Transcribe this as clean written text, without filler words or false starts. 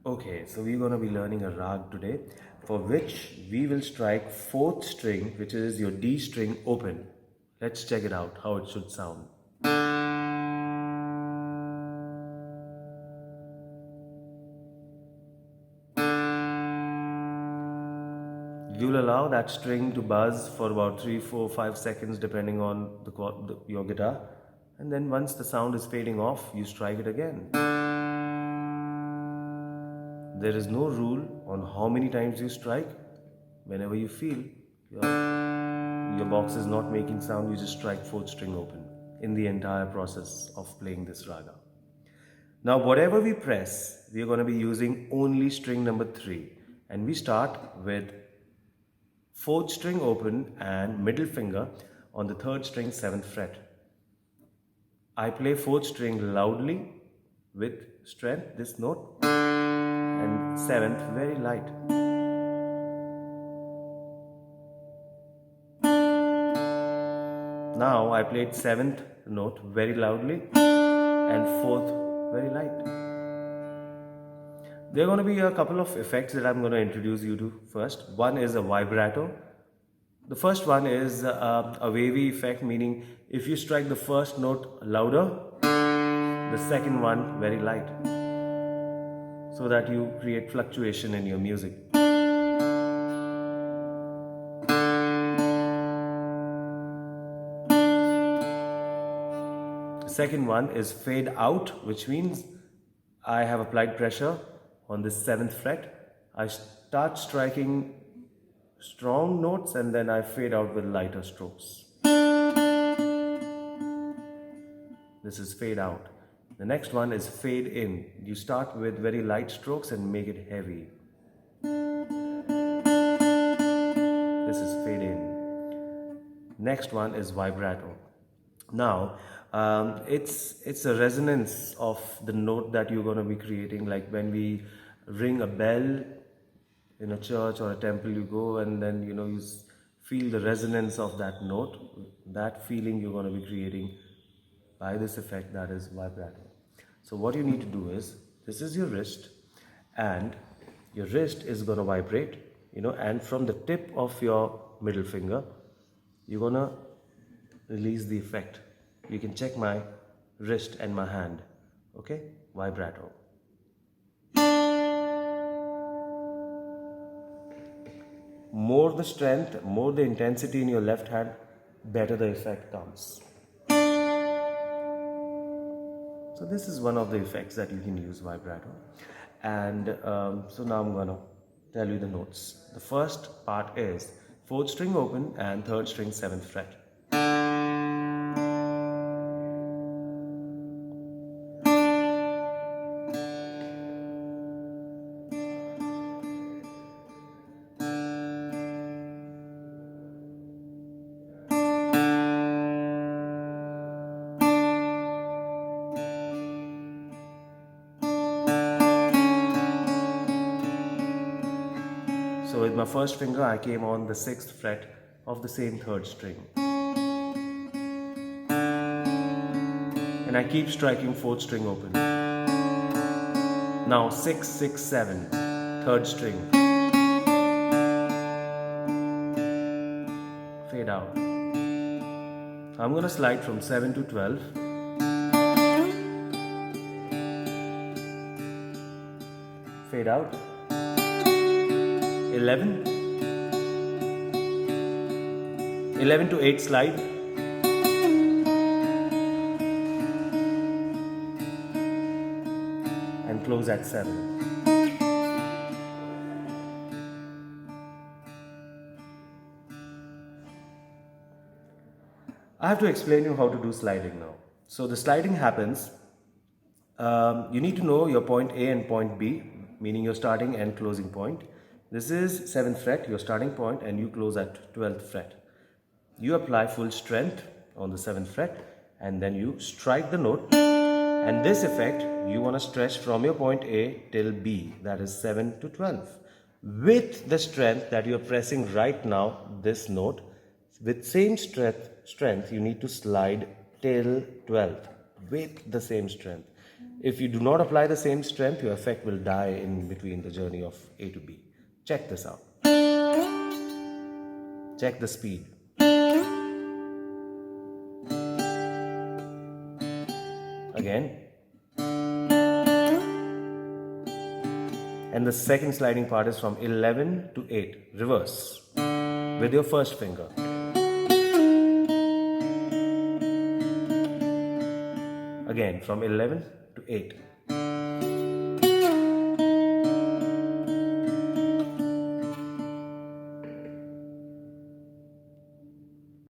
Okay, so we're going to be learning a rag today, for which we will strike fourth string, which is your D string open. Let's check it out, how it should sound. You'll allow that string to buzz for about 3, 4, 5 seconds depending on your guitar, and then once the sound is fading off, you strike it again. There is no rule on how many times you strike. Whenever you feel your box is not making sound, you just strike fourth string open in the entire process of playing this raga. Now whatever we press, we are going to be using only string number 3, and we start with fourth string open and middle finger on the third string 7th fret. I play fourth string loudly with strength, this note, and 7th very light. Now I played 7th note very loudly and 4th very light. There are going to be a couple of effects that I'm going to introduce you to first. One is a vibrato. The first one is a wavy effect, meaning if you strike the first note louder, the second one very light, so that you create fluctuation in your music. The second one is fade out, which means I have applied pressure on this 7th fret. I start striking strong notes and then I fade out with lighter strokes. This is fade out. The next one is fade in. You start with very light strokes and make it heavy. This is fade in. Next one is vibrato. Now, it's a resonance of the note that you're going to be creating. Like when we ring a bell in a church or a temple, you go and then you feel the resonance of that note. That feeling you're going to be creating by this effect, that is vibrato. So what you need to do is, this is your wrist, and your wrist is going to vibrate, and from the tip of your middle finger, you're going to release the effect. You can check my wrist and my hand. Okay, vibrato. More the strength, more the intensity in your left hand, better the effect comes. So this is one of the effects that you can use, vibrato. And so now I'm going to tell you the notes. The first part is 4th string open and 3rd string 7th fret. So with my first finger, I came on the 6th fret of the same 3rd string. And I keep striking 4th string open. Now 6, 6, 7, 3rd string. Fade out. I'm going to slide from 7 to 12. Fade out. 11 to 8 slide, and close at 7. I have to explain you how to do sliding now. So the sliding happens, you need to know your point A and point B, meaning your starting and closing point. This is 7th fret, your starting point, and you close at 12th fret. You apply full strength on the 7th fret and then you strike the note, and this effect you want to stretch from your point A till B, that is 7 to 12. With the strength that you are pressing right now, this note, with same strength you need to slide till 12th with the same strength. If you do not apply the same strength, your effect will die in between the journey of A to B. Check this out. Check the speed. Again. And the second sliding part is from 11 to 8. Reverse. With your first finger. Again, from 11 to 8.